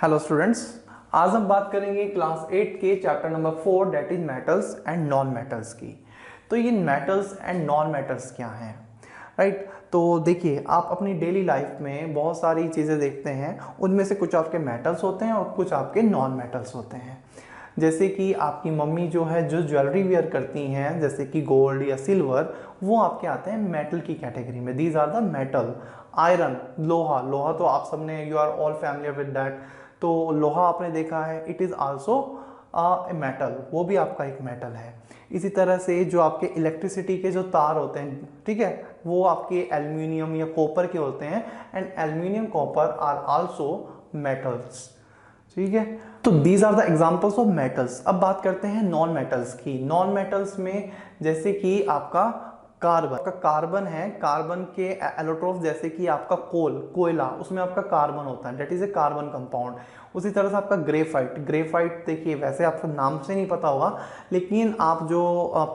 Hello students, आज हम बात करेंगे क्लास 8 के chapter number 4 that is metals and non metals की। तो ये मेटल्स एंड नॉन मेटल्स क्या हैं, राइट? तो देखिए, आप अपनी डेली लाइफ में बहुत सारी चीज़ें देखते हैं, उनमें से कुछ आपके मेटल्स होते हैं और कुछ आपके नॉन मेटल्स होते हैं। जैसे कि आपकी मम्मी जो है जो ज्वेलरी वेयर करती हैं, जैसे कि गोल्ड या सिल्वर, वो आपके आते हैं मेटल की कैटेगरी में। These are the metal. Iron, लोहा, लोहा तो आप सबने, you are all familiar with that. तो लोहा आपने देखा है, इट इज़ आल्सो मेटल, वो भी आपका एक मेटल है। इसी तरह से जो आपके इलेक्ट्रिसिटी के जो तार होते हैं, ठीक है, वो आपके एल्यूमिनियम या कॉपर के होते हैं, and aluminium copper are also metals. ठीक है, तो these are the examples of metals. अब बात करते हैं नॉन मेटल्स की। नॉन मेटल्स में जैसे कि आपका कार्बन है, कार्बन के एलोट्रोफ, जैसे कि आपका कोयला, उसमें आपका कार्बन होता है, that is a carbon compound. उसी तरह से आपका ग्रेफाइट देखिए, वैसे आपको नाम से नहीं पता होगा, लेकिन आप जो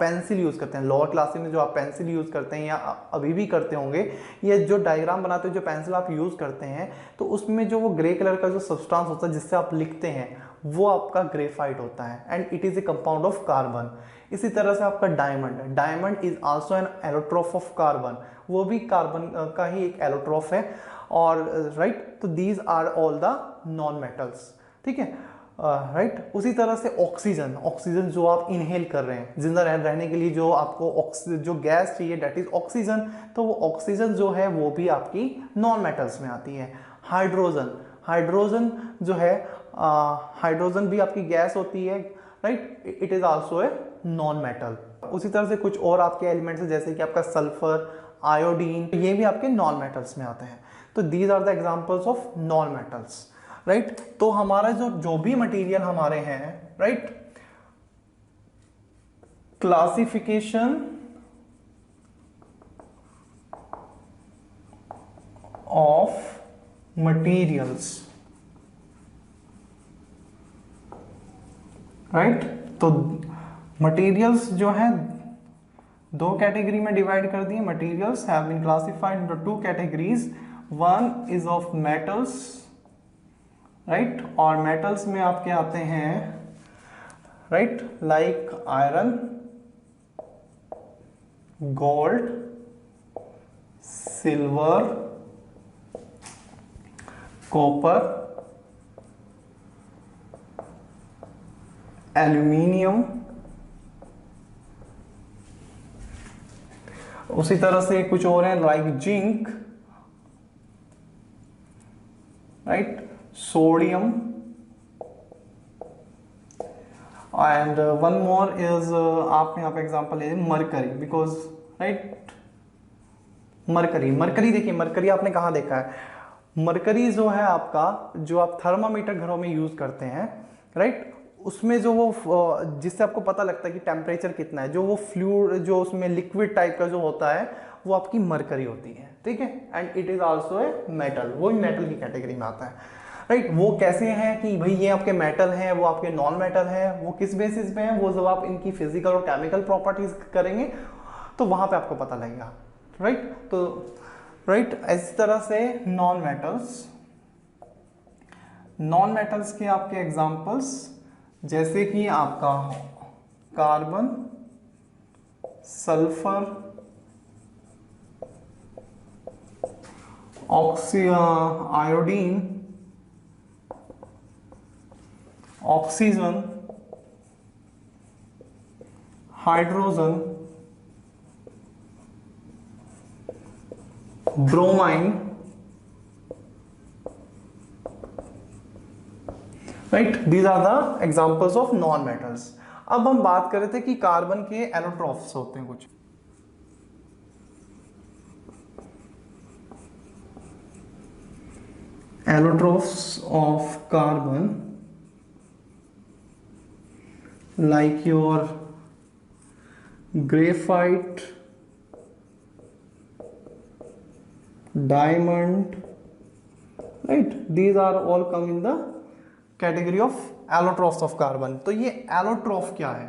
पेंसिल यूज करते हैं लोअर क्लासेस में, जो आप पेंसिल यूज करते हैं या अभी भी करते होंगे, ये जो डायग्राम बनाते हो, जो पेंसिल आप यूज करते हैं, तो उसमें जो वो ग्रे कलर का जो सब्सटेंस होता है जिससे आप लिखते हैं, वो आपका ग्रेफाइट होता है, and it is a compound of carbon. इसी तरह से आपका diamond is also an allotrope of carbon, वो भी कार्बन का ही एक एलोट्रोफ है। और राइट, तो these are all the non metals. ठीक है, राइट। उसी तरह से ऑक्सीजन जो आप इनहेल कर रहे हैं, जिंदा रहने के लिए जो आपको जो गैस चाहिए, दैट इज ऑक्सीजन। तो वो ऑक्सीजन जो है वो भी आपकी नॉन मेटल्स में आती है। हाइड्रोजन जो है, हाइड्रोजन भी आपकी गैस होती है, right, it is also a non metal. उसी तरह से कुछ और आपके एलिमेंट्स हैं, जैसे कि आपका सल्फर, आयोडीन, ये भी आपके नॉन मेटल्स में आते हैं। तो these are the examples of non metals, right. तो हमारा जो भी मटेरियल हमारे हैं, right, classification of materials, right. तो मटेरियल्स जो है दो कैटेगरी में डिवाइड कर दिए। Materials have been classified into two categories, one is of metals, right, और मेटल्स में आपके आते हैं, right, like iron, gold, silver, copper, aluminium. उसी तरह से कुछ और है, like zinc, right, sodium, and one more is, आप यहाँ पे एग्जांपल ले मरकरी, बिकॉज, राइट, मरकरी देखिए, मरकरी आपने कहाँ देखा है? मरकरी जो है आपका, जो आप थर्मामीटर घरों में यूज करते हैं, राइट, उसमें जो वो, जिससे आपको पता लगता है कि टेम्परेचर कितना है, जो वो फ्लूइड, जो उसमें लिक्विड टाइप का जो होता है, वो आपकी मरकरी होती है। ठीक है, and it is also a metal, वो भी मेटल की कैटेगरी में आता है, राइट। वो कैसे हैं कि भाई ये आपके मेटल हैं, वो आपके नॉन मेटल हैं, वो किस बेसिस पे हैं, वो जब आप इनकी फिजिकल और केमिकल प्रॉपर्टीज करेंगे तो वहां पे आपको पता लगेगा, राइट। तो राइट, इस तरह से नॉन मेटल्स के आपके एग्जांपल्स, जैसे कि आपका carbon, sulphur, iodine, oxygen, hydrogen, bromine, right, these are the examples of non metals. अब हम बात कर रहे थे कि कार्बन के एलोट्रॉफ्स होते हैं कुछ। Allotropes of carbon, like your graphite, diamond, right, these are all come in the category of allotrophs of carbon। तो ये allotrope क्या है,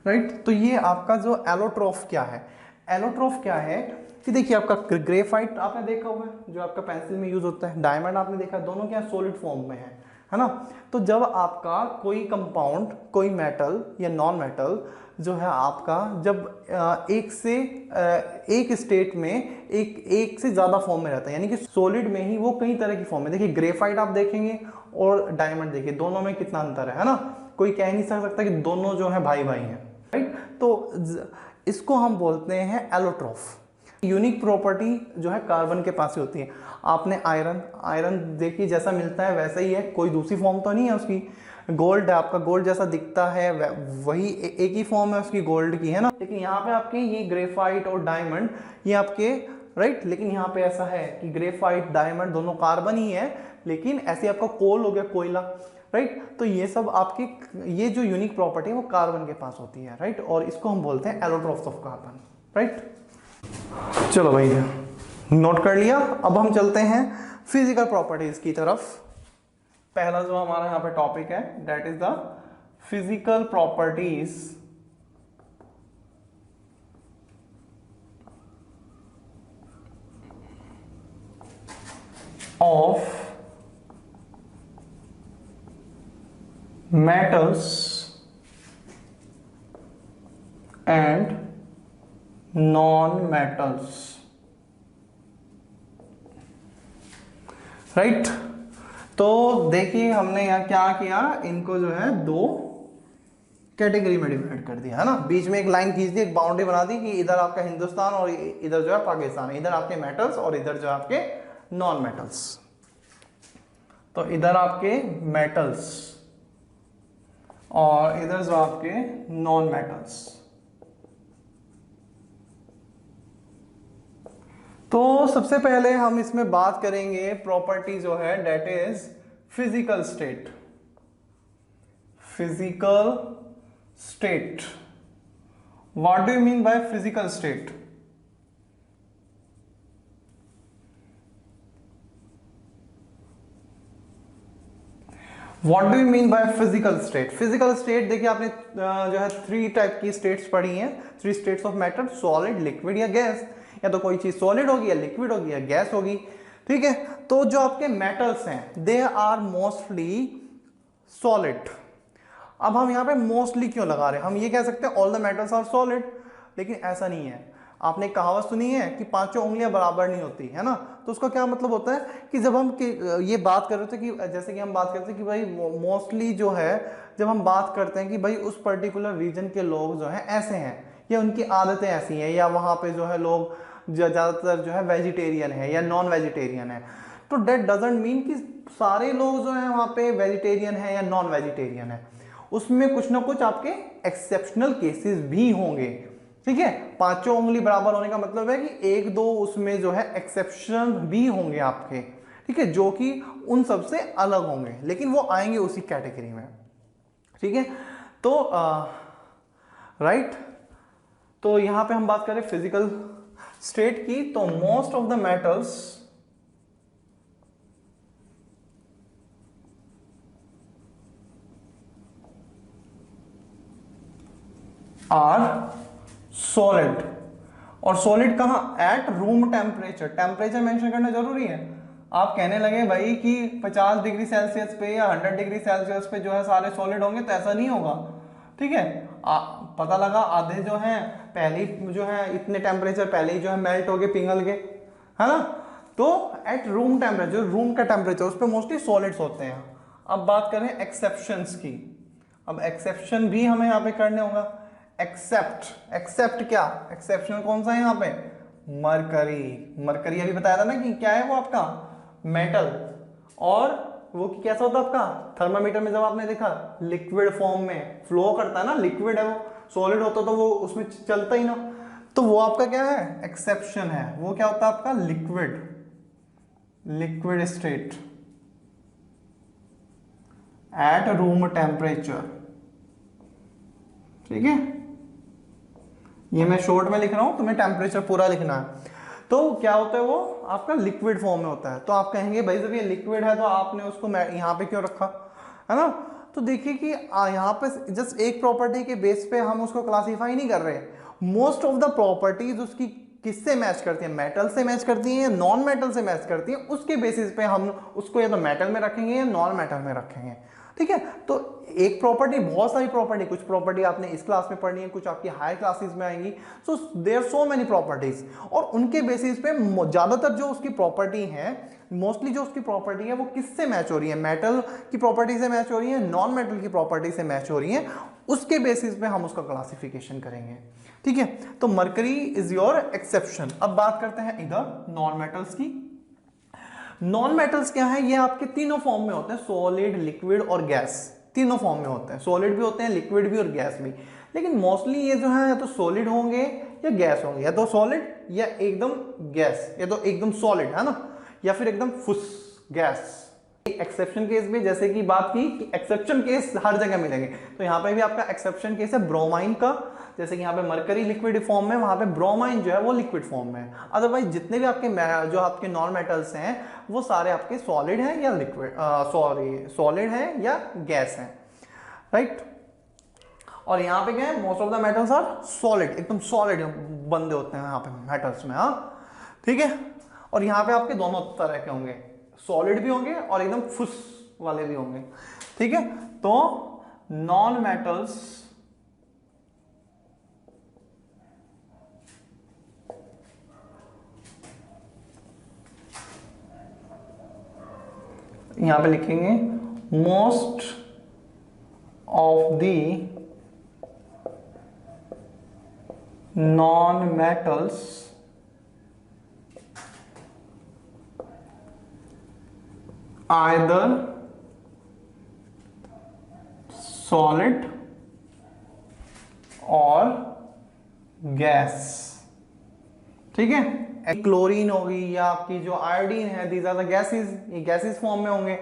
राइट? तो ये आपका जो एलोट्रोफ क्या है, एलोट्रोफ क्या है कि देखिए आपका ग्रेफाइट आपने देखा हुआ है जो आपका पेंसिल में यूज होता है, डायमंड आपने देखा, दोनों क्या सॉलिड फॉर्म में है ना। तो जब आपका कोई कंपाउंड, कोई मेटल या नॉन मेटल जो है आपका जब एक स्टेट में एक से ज़्यादा फॉर्म में रहता है, यानी कि सॉलिड में ही वो कई तरह की फॉर्म है। देखिए ग्रेफाइट आप देखेंगे और डायमंड देखिए, दोनों में कितना अंतर है ना। कोई कह नहीं सकता कि दोनों जो है भाई भाई हैं, राइट। तो इसको हम बोलते हैं एलोट्रॉफ। यूनिक प्रॉपर्टी जो है कार्बन के पास ही होती है। आपने आयरन देखिए जैसा मिलता है वैसा ही है, कोई दूसरी फॉर्म तो नहीं है उसकी। गोल्ड है आपका, गोल्ड जैसा दिखता है वही एक ही फॉर्म है उसकी गोल्ड की, है ना। लेकिन यहाँ पे आपके ये ग्रेफाइट और डायमंड ये आपके राइट, लेकिन यहाँ पे ऐसा है कि ग्रेफाइट डायमंड दोनों कार्बन ही है, लेकिन ऐसे आपका कोल हो गया, कोयला, राइट। तो ये सब आपकी ये जो यूनिक प्रॉपर्टी है वो कार्बन के पास होती है, राइट। और इसको हम बोलते हैं एलोट्रॉफ्स ऑफ कार्बन, राइट। चलो भाई नोट कर लिया। अब हम चलते हैं फिजिकल प्रॉपर्टीज की तरफ। पहला जो हमारा यहाँ पे टॉपिक है that is the physical properties of metals and non-metals, right. तो देखिए हमने यहाँ क्या किया, इनको जो है दो कैटेगरी में डिवाइड कर दिया, है ना। बीच में एक लाइन खींच दी, एक बाउंड्री बना दी कि इधर आपका हिंदुस्तान और इधर जो है पाकिस्तान, इधर आपके मेटल्स और इधर जो आपके नॉन मेटल्स। तो इधर आपके मेटल्स और इधर जो आपके नॉन मेटल्स। तो सबसे पहले हम इसमें बात करेंगे प्रॉपर्टी जो है that is physical state. Physical state, what do you mean by physical state? What do you mean by physical state? Physical state देखिए आपने जो है 3 टाइप की स्टेट्स पढ़ी हैं, 3 states of matter, solid, liquid या गैस। या तो कोई चीज सॉलिड होगी या लिक्विड होगी या गैस होगी, ठीक है। तो जो आपके मेटल्स हैं दे आर मोस्टली सॉलिड। अब हम यहाँ पे मोस्टली क्यों लगा रहे हैं, हम ये कह सकते हैं all the metals are solid, लेकिन ऐसा नहीं है। आपने कहावत सुनी है कि 5 उंगलियां बराबर नहीं होती, है ना। तो उसका क्या मतलब होता है कि जब हम ये बात कर रहे थे कि जैसे कि हम बात करते हैं कि भाई मोस्टली जो है, जब हम बात करते हैं कि भाई उस पर्टिकुलर रीजन के लोग जो हैं ऐसे हैं या उनकी आदतें ऐसी हैं या वहाँ पे जो है लोग ज़्यादातर जो है वेजिटेरियन है या नॉन वेजिटेरियन है, तो डेट डजेंट मीन कि सारे लोग जो है वहाँ पे वेजिटेरियन है या नॉन वेजिटेरियन है। उसमें कुछ ना कुछ आपके एक्सेप्शनल केसेस भी होंगे, ठीक है। 5 उंगली बराबर होने का मतलब है कि 1-2 उसमें जो है एक्सेप्शन भी होंगे आपके, ठीक है, जो कि उन सब से अलग होंगे, लेकिन वो आएंगे उसी कैटेगरी में, ठीक है। तो राइट, तो यहां पे हम बात करें फिजिकल स्टेट की, तो most of the metals are solid. और सॉलिड कहां? At room temperature. Temperature mention करना जरूरी है। आप कहने लगे भाई कि 50 डिग्री सेल्सियस पे या 100 डिग्री सेल्सियस पे जो है सारे सॉलिड होंगे, तो ऐसा नहीं होगा, ठीक है। पता लगा आधे जो हैं पहले जो है इतने टेम्परेचर पहले ही जो है मेल्ट हो गए, पिघल गए, है ना। तो एट रूम टेम्परेचर, रूम का टेम्परेचर, उस पर मोस्टली सॉलिड्स होते हैं। अब बात करें एक्सेप्शंस की। अब एक्सेप्शन भी हमें यहाँ पे करने होगा। एक्सेप्ट क्या? एक्सेप्शन कौन सा है यहाँ पे? मरकरी अभी बताया था ना कि क्या है वो आपका मेटल, और वो कैसा होता है आपका थर्मामीटर में जब आपने देखा लिक्विड फॉर्म में फ्लो करता है ना, लिक्विड है वो, सॉलिड होता तो वो उसमें चलता ही ना। तो वो आपका क्या है? एक्सेप्शन है। वो क्या होता है आपका? Liquid state eight room temperature, ठीक है। ये मैं शॉर्ट में लिख रहा हूं, तुम्हें टेम्परेचर पूरा लिखना है। तो क्या होता है वो आपका लिक्विड फॉर्म में होता है। तो आप कहेंगे भाई जब ये लिक्विड है तो आपने उसको यहाँ पे क्यों रखा, है ना। तो देखिए कि यहाँ पे जस्ट एक प्रॉपर्टी के बेस पे हम उसको क्लासीफाई नहीं कर रहे। मोस्ट ऑफ द प्रॉपर्टीज उसकी किससे मैच करती है, मेटल से मैच करती है या नॉन मेटल से मैच करती है, उसके बेसिस पे हम उसको या तो मेटल में रखेंगे या नॉन मेटल में रखेंगे। ठीक है, तो एक प्रॉपर्टी, बहुत सारी प्रॉपर्टी, कुछ प्रॉपर्टी आपने इस क्लास में पढ़नी है, कुछ आपकी हायर क्लासेस में आएंगी। So there so many properties, और उनके बेसिस पे ज्यादातर जो उसकी प्रॉपर्टी है, मोस्टली जो उसकी प्रॉपर्टी है वो किससे मैच हो रही है, मेटल की प्रॉपर्टी से मैच हो रही है, नॉन मेटल की प्रॉपर्टी से मैच हो रही है, उसके बेसिस पे हम उसका क्लासिफिकेशन करेंगे। ठीक है, तो मरकरी इज योर एक्सेप्शन। अब बात करते हैं इधर नॉन मेटल्स की। नॉन मेटल्स क्या है, ये आपके तीनों फॉर्म में होते हैं, सॉलिड, लिक्विड और गैस, तीनों फॉर्म में होते हैं, सॉलिड भी होते हैं, लिक्विड भी और गैस भी। लेकिन मोस्टली ये जो है या तो सॉलिड होंगे या गैस होंगे, या तो सॉलिड या एकदम गैस, या तो एकदम सॉलिड है ना, या फिर एकदम फुस गैस। एक्सेप्शन केस भी जैसे कि बात की कि एक्सेप्शन केस हर जगह मिलेंगे, तो यहाँ पे भी आपका एक्सेप्शन केस है ब्रोमाइन का, जैसे कि यहाँ पे मरकरी लिक्विड फॉर्म में, वहां पे ब्रोमाइन जो है वो लिक्विड फॉर्म में है। अदरवाइज जितने भी आपके जो आपके नॉन मेटल्स हैं वो सारे आपके सॉलिड हैं या लिक्विड, सॉलिड हैं या गैस हैं, राइट। और यहाँ पे क्या है, most of the metals are solid, एकदम सॉलिड बंदे होते हैं यहाँ पे मेटल्स में, हाँ ठीक है। और यहाँ पे आपके दोनों तरह के होंगे, सॉलिड भी होंगे और एकदम फुस वाले भी होंगे। ठीक है, तो नॉन मेटल्स यहां पे लिखेंगे most of the non metals either solid और गैस। ठीक है, क्लोरीन होगी या आपकी जो आयोडीन है, दीज आर द गैसेस, ये गैसेस फॉर्म में होंगे,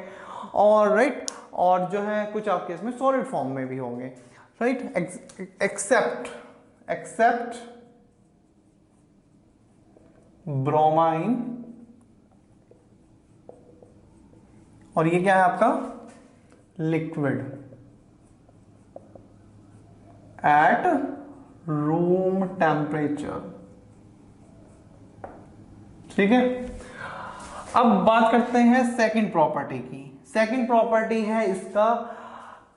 और राइट, और जो है कुछ आपके इसमें सॉलिड फॉर्म में भी होंगे, राइट। एक्सेप्ट ब्रोमाइन, और ये क्या है आपका लिक्विड एट रूम टेम्परेचर। ठीक है, अब बात करते हैं सेकंड प्रॉपर्टी की। सेकंड प्रॉपर्टी है इसका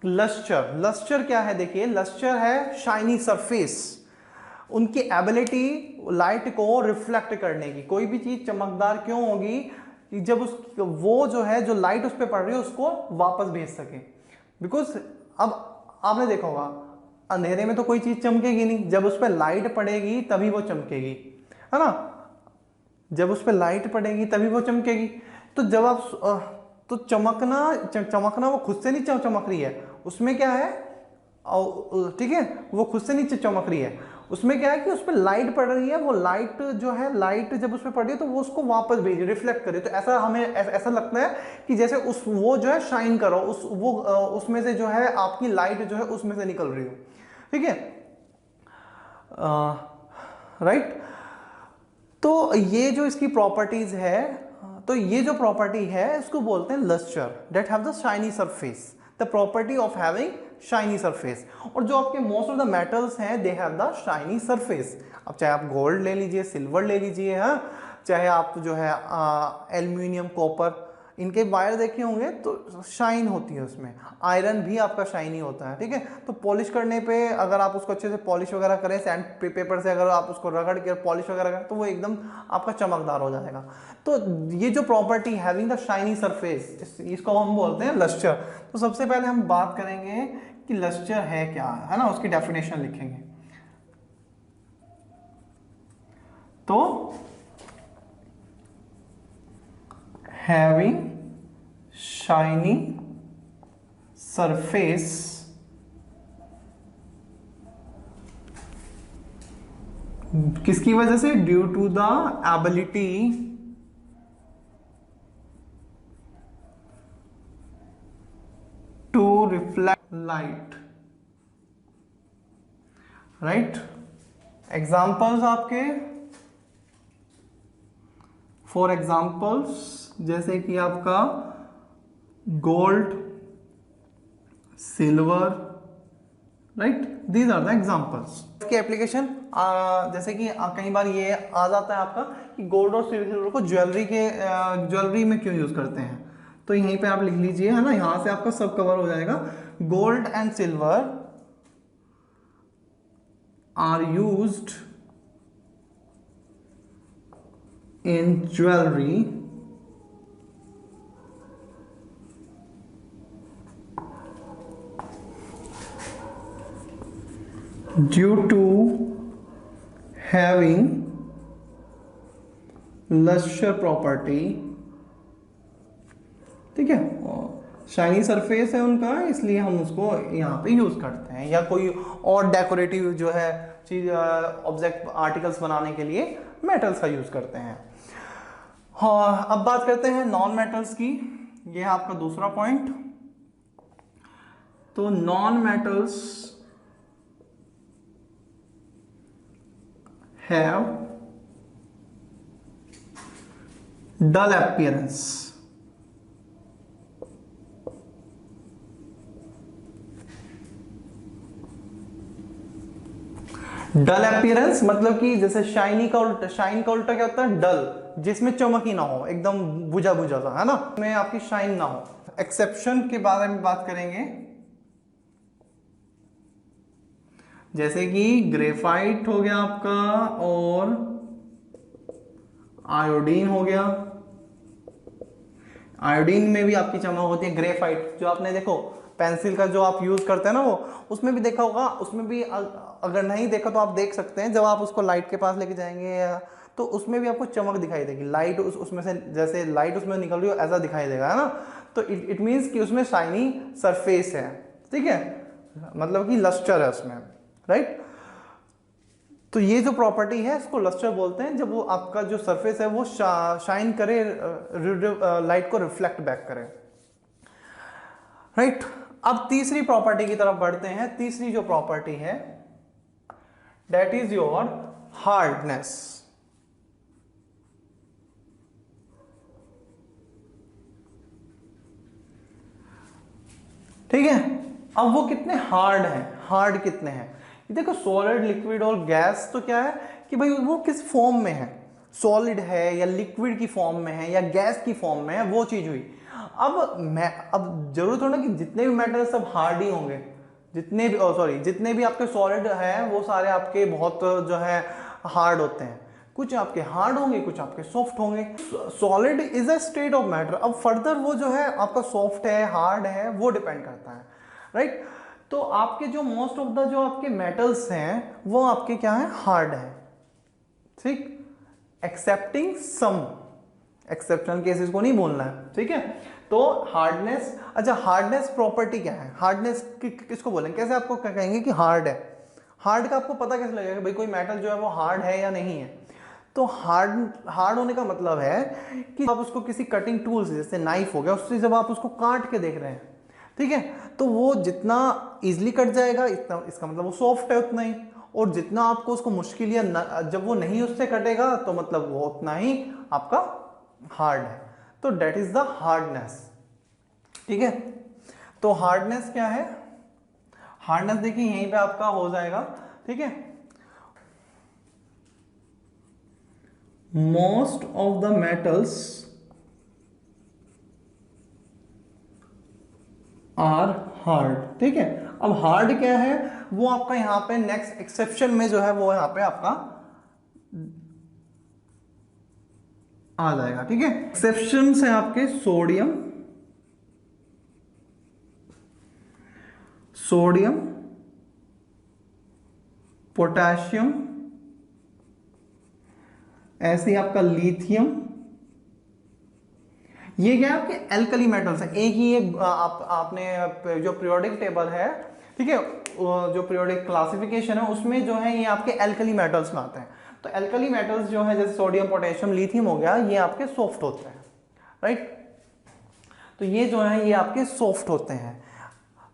लस्टर। लस्टर क्या है, देखिए लस्टर है शाइनी सरफेस, उनकी एबिलिटी लाइट को रिफ्लेक्ट करने की। कोई भी चीज चमकदार क्यों होगी कि जब उस वो जो है, जो लाइट उस पर पड़ रही है उसको वापस भेज सके। बिकॉज अब आपने देखा होगा अंधेरे में तो कोई चीज चमकेगी नहीं, जब उस पर लाइट पड़ेगी तभी वो चमकेगी, है ना, जब उस पर लाइट पड़ेगी तभी वो चमकेगी। तो जब आप तो चमकना वो खुद से नहीं चमक रही है, उसमें क्या है, ठीक है, वो खुद से नहीं चमक रही है, उसमें क्या है कि उस पर लाइट पड़ रही है, वो लाइट जो है, लाइट जब उस पर पड़ रही है तो वो उसको वापस भेज, रिफ्लेक्ट करे। तो ऐसा हमें ऐसा लगता है कि जैसे उस वो जो है शाइन करो, उसमें से जो है आपकी लाइट जो है उसमें से निकल रही हो। ठीक है, राइट। तो ये जो इसकी प्रॉपर्टीज है, तो ये जो प्रॉपर्टी है इसको बोलते हैं lustre, that have the shiny surface, the property of having shiny surface. और जो आपके मोस्ट ऑफ द मेटल्स हैं they have the shiny surface. अब चाहे आप गोल्ड ले लीजिए, सिल्वर ले लीजिए, हाँ, चाहे आप जो है एल्यूमिनियम, कॉपर, इनके वायर देखे होंगे तो शाइन होती है उसमें। आयरन भी आपका शाइनी होता है। ठीक है, तो पॉलिश करने पे अगर आप उसको अच्छे से पॉलिश वगैरह करें, सैंड पेपर से अगर आप उसको रगड़ के पॉलिश वगैरह करें तो वो एकदम आपका चमकदार हो जाएगा। तो ये जो property having the shiny surface, इसको हम बोलते हैं लस्टर। तो सबसे पहले हम बात करेंगे कि लस्टर है क्या, है ना, उसकी डेफिनेशन लिखेंगे। तो having shiny surface किसकी वजह से, due to the ability to reflect light, right. Examples आपके, फॉर एग्जाम्पल्स जैसे कि आपका gold, silver, right, these are the examples. इसकी एप्लीकेशन जैसे कि कई बार ये आ जाता है आपका कि गोल्ड और सिल्वर को ज्वेलरी में क्यों यूज करते हैं, तो यहीं पे आप लिख लीजिए, है ना, यहां से आपका सब कवर हो जाएगा। Gold and silver are used in jewellery due to having luster property, ठीक है, शाइनी सरफेस है उनका, इसलिए हम उसको यहाँ पे यूज करते हैं, या कोई और डेकोरेटिव जो है चीज ऑब्जेक्ट आर्टिकल्स बनाने के लिए मेटल्स का यूज करते हैं। हाँ, अब बात करते हैं नॉन मेटल्स की, ये है आपका दूसरा पॉइंट। तो non metals have dull appearance। Dull appearance मतलब कि जैसे शाइन का उल्टा क्या होता है, डल, जिसमें चमक ही ना हो, एकदम बुझा बुझा सा, है ना, में आपकी शाइन ना हो। एक्सेप्शन के बारे में बात करेंगे, जैसे कि ग्रेफाइट हो गया आपका और आयोडीन हो गया। आयोडीन में भी आपकी चमक होती है। ग्रेफाइट जो आपने देखो पेंसिल का जो आप यूज करते हैं ना, वो उसमें भी देखा होगा, उसमें भी अगर नहीं देखा तो आप देख सकते हैं, जब आप उसको लाइट के पास लेके जाएंगे या तो उसमें भी आपको चमक दिखाई देगी, लाइट उसमें से, जैसे लाइट उसमें निकल रही हो ऐसा दिखाई देगा, है ना। तो इट मीन्स कि उसमें शाइनी सरफेस है, ठीक है, मतलब कि लस्टर है उसमें, राइट। तो ये जो प्रॉपर्टी है इसको लस्टर बोलते हैं, जब वो आपका जो सरफेस है वो शाइन करे, लाइट को रिफ्लेक्ट बैक करे, राइट। अब तीसरी प्रॉपर्टी की तरफ बढ़ते हैं। तीसरी जो प्रॉपर्टी है दैट इज योर हार्डनेस। ठीक है, अब वो कितने हार्ड हैं, हार्ड कितने हैं, ये देखो सॉलिड, लिक्विड और गैस, तो क्या है कि भाई वो किस फॉर्म में है, सॉलिड है या लिक्विड की फॉर्म में है या गैस की फॉर्म में है, वो चीज हुई। अब जरूरत हो ना कि जितने भी मेटल सब हार्ड ही होंगे, जितने भी जितने भी आपके सॉलिड हैं वो सारे आपके बहुत जो है हार्ड होते हैं, कुछ आपके हार्ड होंगे कुछ आपके सॉफ्ट होंगे। Solid is a state of matter. अब फर्दर वो जो है आपका सॉफ्ट है हार्ड है वो डिपेंड करता है, राइट। तो आपके जो मोस्ट ऑफ द जो आपके मेटल्स हैं वो आपके क्या है, हार्ड है, ठीक, एक्सेप्टिंग सम, एक्सेप्शनल केसेस को नहीं बोलना है, ठीक है। तो हार्डनेस, अच्छा हार्डनेस प्रॉपर्टी क्या है, हार्डनेस किसको बोलेंगे, कैसे आपको कहेंगे कि हार्ड है, हार्ड का आपको पता कैसे लगेगा भाई कोई मेटल जो है वो हार्ड है या नहीं है। तो हार्ड हार्ड होने का मतलब है कि आप उसको किसी कटिंग टूल से, जैसे नाइफ हो गया, उससे जब आप उसको काट के देख रहे हैं, ठीक है, तो वो जितना इजिली कट जाएगा इतना, इसका मतलब वो सॉफ्ट है उतना ही, और जितना आपको उसको मुश्किल या जब वो नहीं उससे कटेगा तो मतलब वो उतना ही आपका हार्ड है। तो डेट इज द हार्डनेस, ठीक है। तो हार्डनेस क्या है, हार्डनेस देखिए यहीं पे आपका हो जाएगा, ठीक है, most of the metals are hard, ठीक है। अब हार्ड क्या है, वो आपका यहां पे नेक्स्ट एक्सेप्शन में जो है वो यहां पे आपका आ जाएगा, ठीक है। एक्सेप्शन है आपके सोडियम, सोडियम, पोटेशियम, ऐसे ही आपका लिथियम, ये क्या है आपके एल्कली मेटल्स है। एक ही ये आपने जो पीरियोडिक टेबल है, ठीक है, जो पीरियोडिक क्लासिफिकेशन है उसमें जो है ये आपके एल्कली मेटल्स में आते हैं। तो एल्कली मेटल्स जो है जैसे सोडियम पोटेशियम लिथियम हो गया, ये आपके सॉफ्ट होते हैं, राइट। तो ये जो है ये आपके सॉफ्ट होते हैं।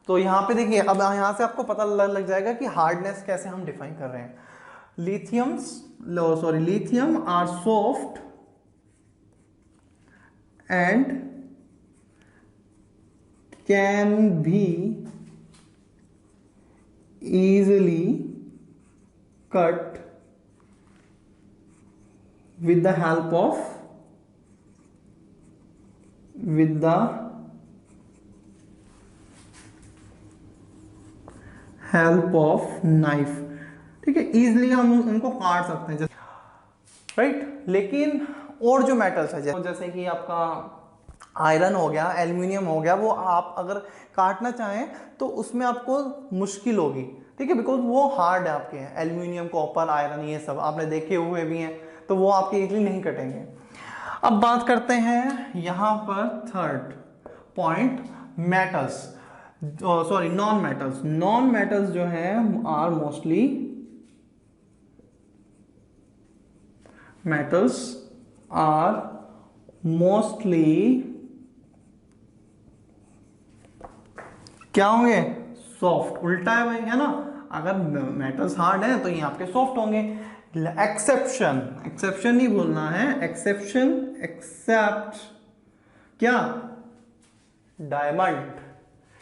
तो यहां पे देखिए, अब यहां से आपको पता लग जाएगा कि हार्डनेस कैसे हम डिफाइन कर रहे हैं। Lithium are soft and can be easily cut with the help of knife। ठीक है, इजिली हम उनको काट सकते हैं, राइट। लेकिन और जो मेटल्स है जैसे कि आपका आयरन हो गया, एल्यूमिनियम हो गया, वो आप अगर काटना चाहें तो उसमें आपको मुश्किल होगी, ठीक है, बिकॉज वो हार्ड है आपके। एल्यूमिनियम, कॉपर, आयरन ये सब आपने देखे हुए भी हैं, तो वो आपके इजीली नहीं कटेंगे। अब बात करते हैं यहां पर third point, metals, sorry non metals. Non metals जो है are mostly, metals are mostly क्या होंगे, सॉफ्ट। उल्टा है भाई, है ना, अगर मेटल्स हार्ड है तो ये आपके सॉफ्ट होंगे। एक्सेप्शन, एक्सेप्शन नहीं बोलना है, एक्सेप्शन, एक्सेप्ट क्या, डायमंड।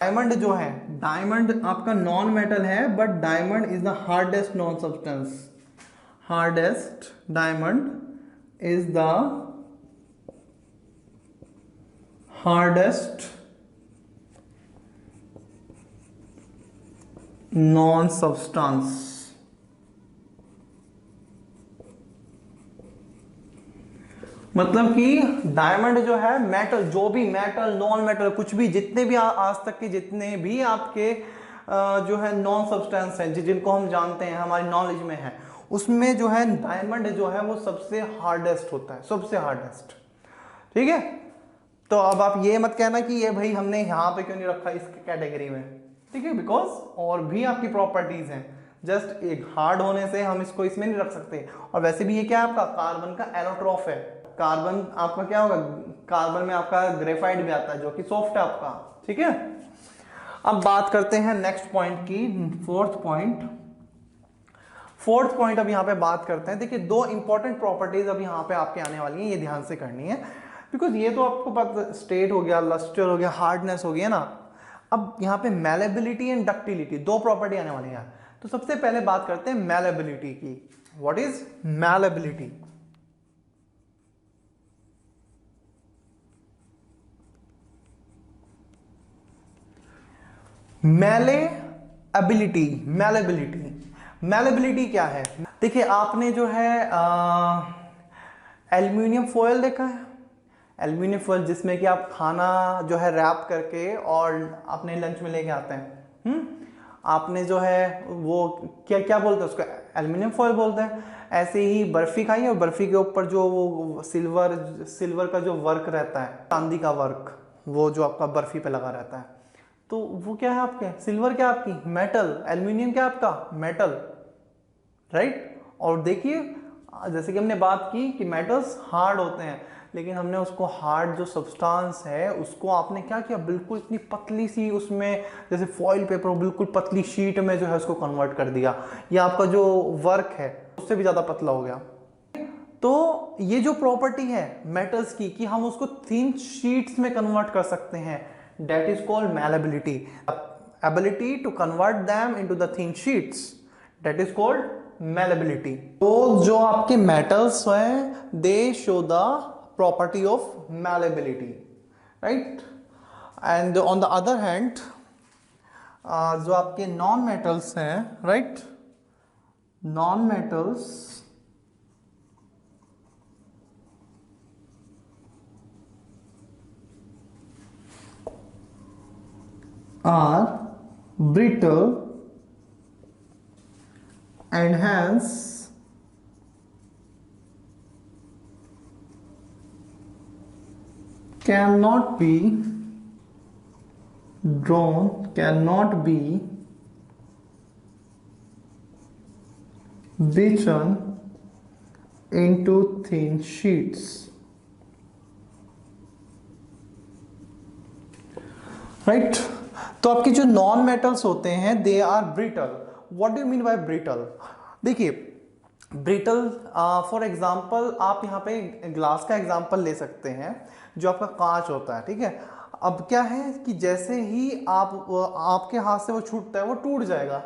डायमंड जो है, डायमंड आपका नॉन मेटल है, but diamond is the hardest non substance. Hardest diamond is the hardest non substance। मतलब कि डायमंड जो है, मेटल, जो भी मेटल, नॉन मेटल, कुछ भी, जितने भी आज तक के जितने भी आपके जो है नॉन सब्सटेंस हैं जिनको हम जानते हैं, हमारी नॉलेज में है, उसमें जो है डायमंड जो है वो सबसे हार्डेस्ट होता है, सबसे हार्डेस्ट, ठीक है। तो अब आप ये मत कहना कि ये भाई हमने यहाँ पे क्यों नहीं रखा इस कैटेगरी में, ठीक है, बिकॉज और भी आपकी प्रॉपर्टीज हैं, जस्ट एक हार्ड होने से हम इसको इसमें नहीं रख सकते। और वैसे भी ये क्या है, आपका कार्बन का एलोट्रॉफ है। कार्बन आपका क्या होगा, कार्बन में आपका ग्रेफाइट भी आता है जो कि सॉफ्ट है आपका, ठीक है। अब बात करते हैं नेक्स्ट पॉइंट की, फोर्थ पॉइंट। फोर्थ पॉइंट अब यहाँ पे बात करते हैं। देखिए, दो इंपॉर्टेंट प्रॉपर्टीज अब यहाँ पे आपके आने वाली हैं, ये ध्यान से करनी है, बिकॉज ये तो आपको पता, स्टेट हो गया, लस्टर हो गया, हार्डनेस हो गया ना। अब यहाँ पे मैलेबिलिटी एंड डक्टिलिटी, दो प्रॉपर्टी आने वाली है। तो सबसे पहले बात करते हैं मैलेबिलिटी की। What is malleability? Malleability, malleability, malleability क्या है? देखिए, आपने जो है एल्यूमिनियम फॉयल देखा है, एल्यूमिनियम फॉयल जिसमें कि आप खाना जो है रैप करके और अपने लंच में लेके आते हैं। आपने जो है वो क्या क्या बोलते हैं उसको, एल्यूमिनियम फॉयल बोलते हैं। ऐसे ही बर्फी खाई है, और बर्फी के ऊपर जो वो सिल्वर का जो वर्क रहता है, चांदी का वर्क, वो जो आपका बर्फी पे लगा रहता है, तो वो क्या है आपके, सिल्वर क्या आपकी, मेटल, एल्यूमिनियम क्या आपका, मेटल, राइट। और देखिए, जैसे कि हमने बात की कि मेटल्स हार्ड होते हैं, लेकिन हमने उसको हार्ड जो सब्सटेंस है उसको आपने क्या किया, बिल्कुल इतनी पतली सी उसमें, जैसे फॉइल पेपर, बिल्कुल पतली शीट में जो है उसको कन्वर्ट कर दिया। या आपका जो वर्क है उससे भी ज़्यादा पतला हो गया। तो ये जो प्रॉपर्टी है मेटल्स की, कि हम उसको थिन शीट्स में कन्वर्ट कर सकते हैं, that is called malleability, ability to convert them into the thin sheets, that is called malleability। तो जो आपके metals हैं, they show the property of malleability, right? And on the other hand, जो आपके non metals हैं, right, non metals are brittle and hence cannot be drawn, cannot be beaten into thin sheets, right. तो आपके जो non metals होते हैं they are brittle. What do you mean by brittle? देखिए, brittle for example आप यहाँ पे glass का एग्जांपल ले सकते हैं, जो आपका कांच होता है, ठीक है। अब क्या है कि जैसे ही आप आपके हाथ से वो छूटता है वो टूट जाएगा,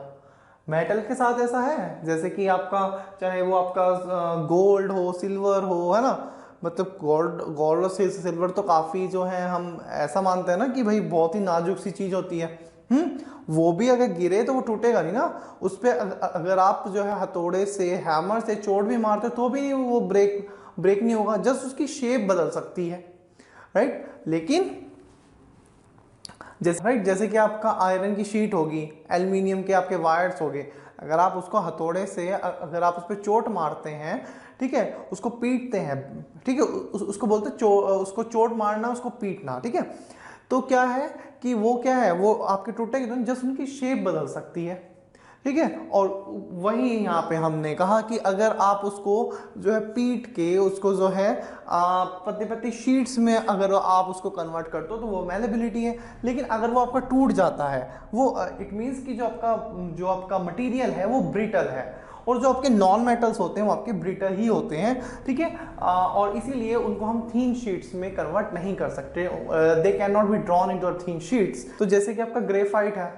मेटल के साथ ऐसा है, जैसे कि आपका चाहे वो आपका गोल्ड हो, सिल्वर हो, है ना, मतलब गोल्ड और सिल्वर तो काफ़ी जो है हम ऐसा मानते हैं ना कि भाई बहुत ही नाजुक सी चीज़ होती है। वो भी अगर गिरे तो वो टूटेगा नहीं ना, उस पर अगर आप जो है हथौड़े से, हैमर से चोट भी मारते हो तो भी नहीं वो ब्रेक नहीं होगा, जस्ट उसकी शेप बदल सकती है, राइट। लेकिन जैसे कि आपका आयरन की शीट होगी, एल्युमिनियम के आपके वायर्स हो गए, अगर आप उसको हथौड़े से अगर आप उस पर चोट मारते हैं, ठीक है, उसको पीटते हैं, ठीक है, उसको बोलते हैं उसको चोट मारना, उसको पीटना, ठीक है। तो क्या है कि वो क्या है, वो आपके टूटेगी तो जस्ट उनकी शेप बदल सकती है, ठीक है। और वही यहाँ पे हमने कहा कि अगर आप उसको जो है पीट के उसको जो है पतली पतली शीट्स में अगर आप उसको कन्वर्ट करते हो तो वो मेलेबिलिटी है। लेकिन अगर वो आपका टूट जाता है, वो इट मीन्स कि जो आपका मटेरियल है वो ब्रिटल है, और जो आपके नॉन मेटल्स होते हैं वो आपके ब्रिटल ही होते हैं, ठीक है। और इसीलिए उनको हम थीन शीट्स में कन्वर्ट नहीं कर सकते, they can not be drawn into thin sheets. तो जैसे कि आपका ग्रेफाइट है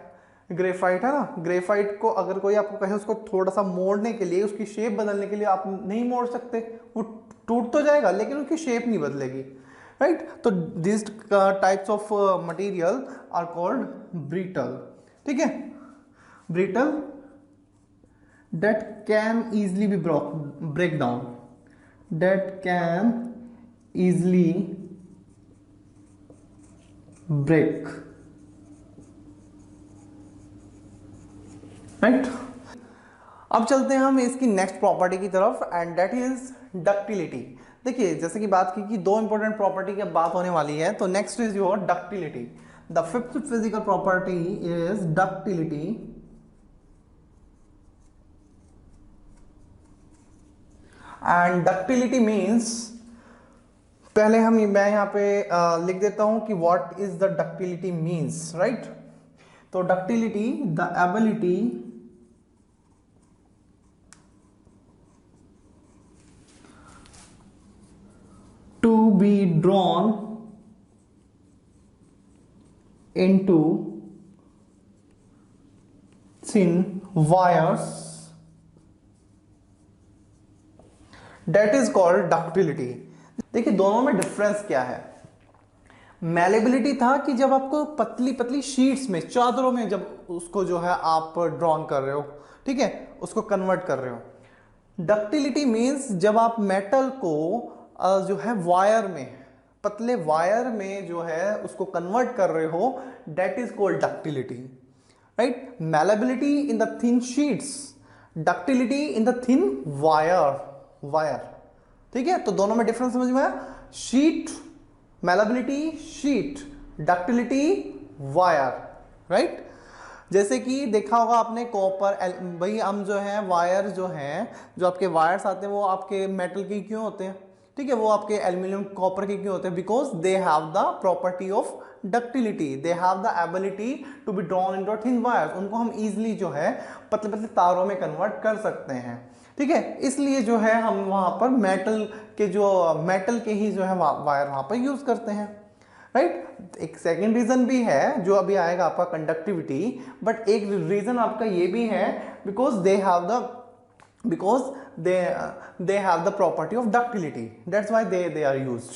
ना, ग्रेफाइट को अगर कोई आपको कहे उसको थोड़ा सा मोड़ने के लिए, उसकी शेप बदलने के लिए, आप नहीं मोड़ सकते, वो टूट तो जाएगा लेकिन उसकी शेप नहीं बदलेगी, राइट। तो this types of material are called brittle, ठीक है, brittle that can easily be break down, that can easily break, right. अब चलते हैं हम इसकी नेक्स्ट प्रॉपर्टी की तरफ, एंड दैट इज डक्टिलिटी। देखिए जैसे कि बात की कि दो इंपॉर्टेंट प्रॉपर्टी की बात होने वाली है, तो next is your ductility. The fifth physical property is ductility, and ductility means, पहले मैं यहाँ पे लिख देता हूं कि what is the ductility means, right. तो ductility, the ability to be drawn into thin wires, that is called ductility। देखिए दोनों में डिफरेंस क्या है। मैलेबिलिटी था कि जब आपको पतली पतली शीट्स में, चादरों में जब उसको जो है आप ड्रॉन कर रहे हो, ठीक है, उसको कन्वर्ट कर रहे हो। डक्टिलिटी मीन्स जब आप मेटल को जो है वायर में, पतले वायर में जो है उसको कन्वर्ट कर रहे हो, that is called ductility, right. Malleability in the thin sheets, ductility in the thin wire, ठीक है। तो दोनों में डिफरेंस समझ में आया। Sheet malleability, sheet ductility wire, right. जैसे कि देखा होगा आपने कॉपर, भाई हम जो है वायर जो है, जो आपके वायर्स आते हैं वो आपके मेटल के क्यों होते हैं, ठीक है, वो आपके एल्यूमिनियम कॉपर के क्यों होते हैं, because they have the property of ductility, they have the ability to be drawn into thin wires. उनको हम इजीली जो है पतले पतले तारों में कन्वर्ट कर सकते हैं, ठीक है। इसलिए जो है हम वहां पर मेटल के ही जो है वायर वहां पर यूज करते हैं, राइट। एक सेकेंड रीजन भी है जो अभी आएगा आपका कंडक्टिविटी, बट एक रीजन आपका ये भी है because they have the property of ductility, that's why they are used,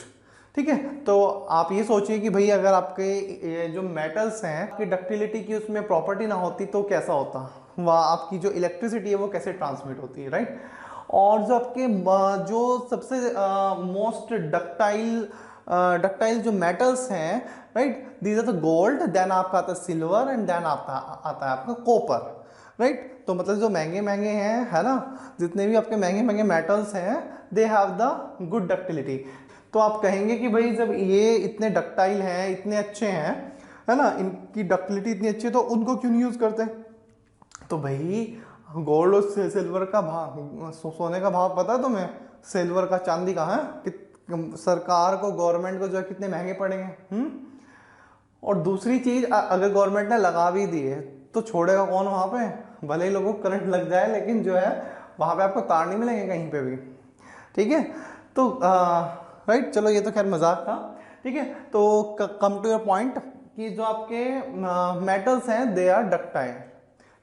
ठीक है। तो आप ये सोचिए कि भाई अगर आपके जो मेटल्स हैं आपकी डक्टिलिटी की उसमें प्रॉपर्टी ना होती तो कैसा होता, वह आपकी जो इलेक्ट्रिसिटी है वो कैसे ट्रांसमिट होती है, राइट। और जो आपके जो सबसे मोस्ट डक्टाइल जो मेटल्स हैं, right, these are the gold, then आपका आता है सिल्वर, एंड देन आता है आपका कॉपर, राइट। तो मतलब जो महंगे महंगे हैं, है ना, जितने भी आपके महंगे महंगे मेटल्स हैं, they have the good ductility. तो आप कहेंगे कि भाई जब ये इतने डक्टाइल हैं, इतने अच्छे हैं, है ना, इनकी डक्टिलिटी इतनी अच्छी है, तो उनको क्यों नहीं यूज करते। तो भाई गोल्ड और सिल्वर का भाव, सोने का भाव पता है तुम्हें, सिल्वर का, चांदी का है, सरकार को, गवर्नमेंट को जो है कितने महंगे पड़ेंगे। और दूसरी चीज, अगर गवर्नमेंट ने लगा भी दिए तो छोड़ेगा कौन वहां पे, भले ही लोगों को करंट लग जाए, लेकिन जो है वहां पे आपको तार नहीं मिलेंगे कहीं पे भी, ठीक है। तो राइट, चलो ये तो खैर मजाक था, ठीक है। तो कम टू योर पॉइंट कि जो आपके मेटल्स हैं दे आर डक्टाइल,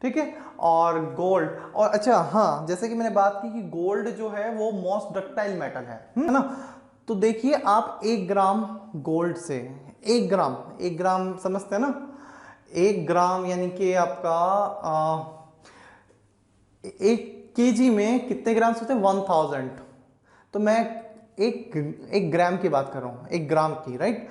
ठीक है। और गोल्ड, और अच्छा हाँ, जैसे कि मैंने बात की कि गोल्ड जो है वो मोस्ट डक्टाइल मेटल है ना। तो देखिए आप 1 ग्राम गोल्ड से, 1 ग्राम समझते हैं ना, 1 ग्राम यानी कि आपका 1 kg में कितने ग्राम होते हैं, 1000। तो मैं एक ग्राम की बात कर रहा हूँ, 1 ग्राम की, राइट।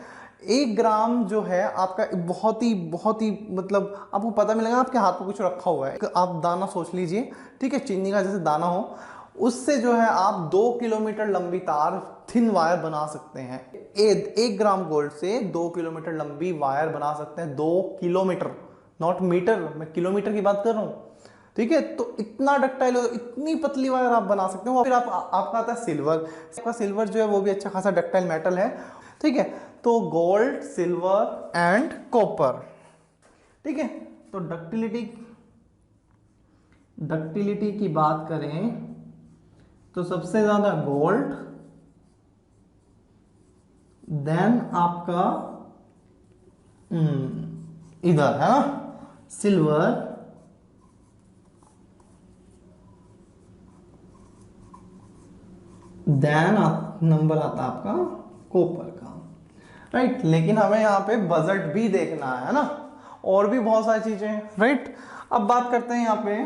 1 ग्राम जो है आपका बहुत ही मतलब आपको पता मिलेगा, आपके हाथ में कुछ रखा हुआ है, आप दाना सोच लीजिए, ठीक है, चीनी का जैसे दाना हो, उससे जो है आप 2 किलोमीटर लंबी तार, थिन वायर बना सकते हैं। 1 ग्राम गोल्ड से 2 किलोमीटर लंबी वायर बना सकते हैं, 2 किलोमीटर, नॉट मीटर, मैं किलोमीटर की बात कर रहा हूँ, ठीक है। तो इतना डक्टाइल, इतनी पतली वायर आप बना सकते हो। फिर आपका आता है सिल्वर। आपका सिल्वर जो है वो भी अच्छा खासा डक्टाइल मेटल है, ठीक है। तो गोल्ड, सिल्वर एंड कॉपर, ठीक है। तो डक्टिलिटी की बात करें तो सबसे ज्यादा गोल्ड, देन आपका इधर है ना सिल्वर, देन नंबर आता है आपका कॉपर का, राइट। लेकिन हमें यहाँ पे बजट भी देखना है ना, और भी बहुत सारी चीजें हैं, राइट। अब बात करते हैं यहाँ पे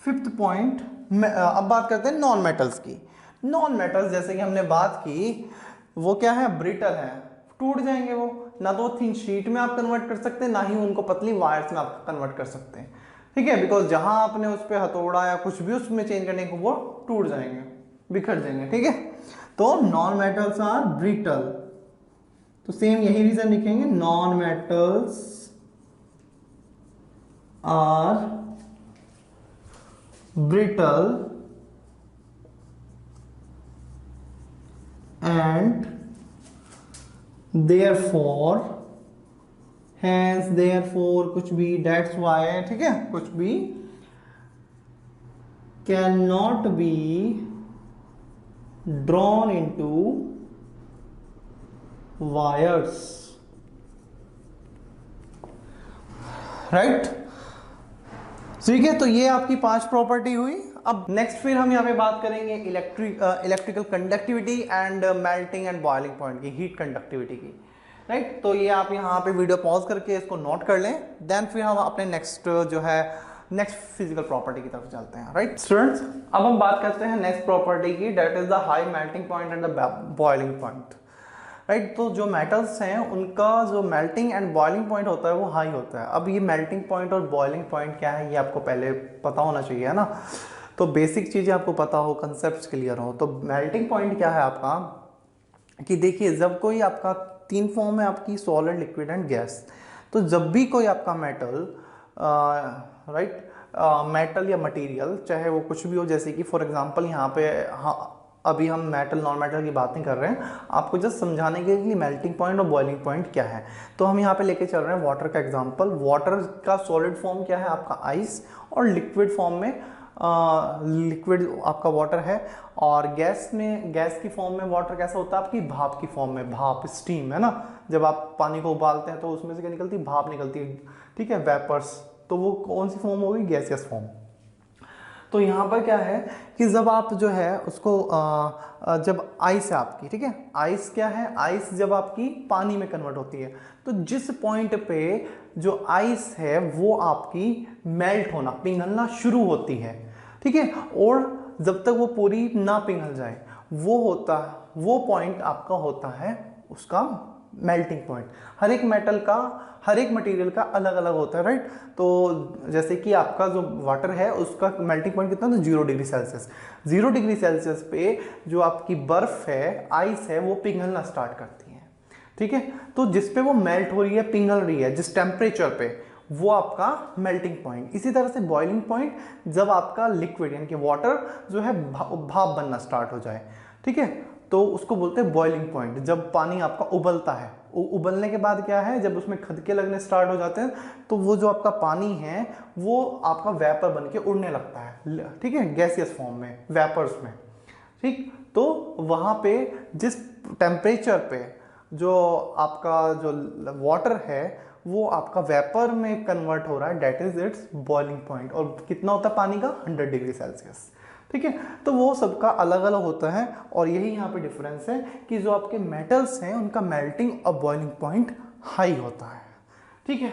5th पॉइंट, अब बात करते हैं नॉन मेटल्स की। नॉन मेटल्स जैसे कि हमने बात की, वो क्या है, ब्रिटल है, टूट जाएंगे वो, ना तो थिन शीट में आप कन्वर्ट कर सकते हैं, ना ही उनको पतली वायर्स में आप कन्वर्ट कर सकते हैं, ठीक है। बिकॉज जहां आपने उस पर हथौड़ा या कुछ भी उसमें चेंज करने को, वो टूट जाएंगे, बिखर जाएंगे, ठीक है। तो नॉन मेटल्स आर ब्रिटल, तो सेम यही रीजन लिखेंगे, non metals are brittle and therefore, hence, therefore, कुछ भी, that's why, ठीक है, कुछ भी cannot be drawn into wires, right. ठीक है, तो ये आपकी 5 प्रॉपर्टी हुई। अब नेक्स्ट फिर हम यहाँ पे बात करेंगे electrical conductivity and melting and boiling point की, हीट कंडक्टिविटी की, राइट। तो ये आप यहाँ पे वीडियो पॉज करके इसको नोट कर लें, देन फिर हम अपने नेक्स्ट जो है नेक्स्ट फिजिकल प्रॉपर्टी की तरफ चलते हैं, राइट स्टूडेंट्स। अब हम बात करते हैं नेक्स्ट प्रॉपर्टी की, that is the high melting point and the boiling point, right. तो जो मेटल्स हैं उनका जो मेल्टिंग एंड बॉइलिंग पॉइंट होता है वो हाई होता है। अब ये मेल्टिंग पॉइंट और बॉइलिंग पॉइंट क्या है, ये आपको पहले पता होना चाहिए, है ना। तो बेसिक चीज़ें आपको पता हो, कंसेप्ट क्लियर हो। तो मेल्टिंग पॉइंट क्या है आपका, कि देखिए जब कोई आपका 3 फॉर्म है आपकी, सॉलिड, लिक्विड एंड गैस। तो जब भी कोई आपका मेटल, राइट, मेटल या मटेरियल, चाहे वो कुछ भी हो, जैसे कि फॉर एग्जांपल यहाँ पे, हाँ अभी हम मेटल नॉन मेटल की बात नहीं कर रहे हैं, आपको जस्ट समझाने के लिए मेल्टिंग पॉइंट और बॉइलिंग पॉइंट क्या है। तो हम यहाँ पे लेके चल रहे हैं वाटर का एग्जांपल। वाटर का सॉलिड फॉर्म क्या है आपका आइस, और लिक्विड फॉर्म में लिक्विड आपका वाटर है, और गैस में, गैस की फॉर्म में वाटर कैसा होता है आपकी, भाप की फॉर्म में, भाप, स्टीम, है ना। जब आप पानी को उबालते हैं तो उसमें से क्या निकलती है, भाप निकलती है, ठीक है, वेपर्स। तो वो कौन सी फॉर्म होगी, गैसियस फॉर्म। तो यहाँ पर क्या है कि जब आप जो है उसको जब आइस है आपकी, ठीक है, आइस क्या है, आइस जब आपकी पानी में कन्वर्ट होती है, तो जिस पॉइंट पे जो आइस है वो आपकी मेल्ट होना, पिघलना शुरू होती है, ठीक है, और जब तक वो पूरी ना पिघल जाए, वो पॉइंट आपका होता है उसका मेल्टिंग पॉइंट। हर एक मेटल का, हर एक मटेरियल का अलग अलग होता है, राइट। तो जैसे कि आपका जो वाटर है उसका मेल्टिंग पॉइंट कितना, तो 0 डिग्री सेल्सियस। 0 डिग्री सेल्सियस पे जो आपकी बर्फ है, आइस है, वो पिघलना स्टार्ट करती है, ठीक है। तो जिस पे वो मेल्ट हो रही है, पिघल रही है, जिस टेम्परेचर पे, वो आपका मेल्टिंग पॉइंट। इसी तरह से बॉइलिंग पॉइंट, जब आपका लिक्विड यानी कि वाटर जो है भाप बनना स्टार्ट हो जाए, ठीक है, तो उसको बोलते हैं बॉइलिंग पॉइंट। जब पानी आपका उबलता है, उबलने के बाद क्या है, जब उसमें खदके लगने स्टार्ट हो जाते हैं, तो वो जो आपका पानी है वो आपका वेपर बन के उड़ने लगता है, ठीक है, गैसियस फॉर्म में, वेपर्स में, ठीक। तो वहाँ पे जिस टेम्परेचर पे जो आपका जो वाटर है वो आपका वेपर में कन्वर्ट हो रहा है, that is its boiling point. और कितना होता है पानी का, 100 डिग्री सेल्सियस। ठीक है, तो वो सबका अलग अलग होता है। और यही यहाँ पे डिफरेंस है कि जो आपके मेटल्स हैं उनका मेल्टिंग और बॉइलिंग पॉइंट हाई होता है। ठीक है,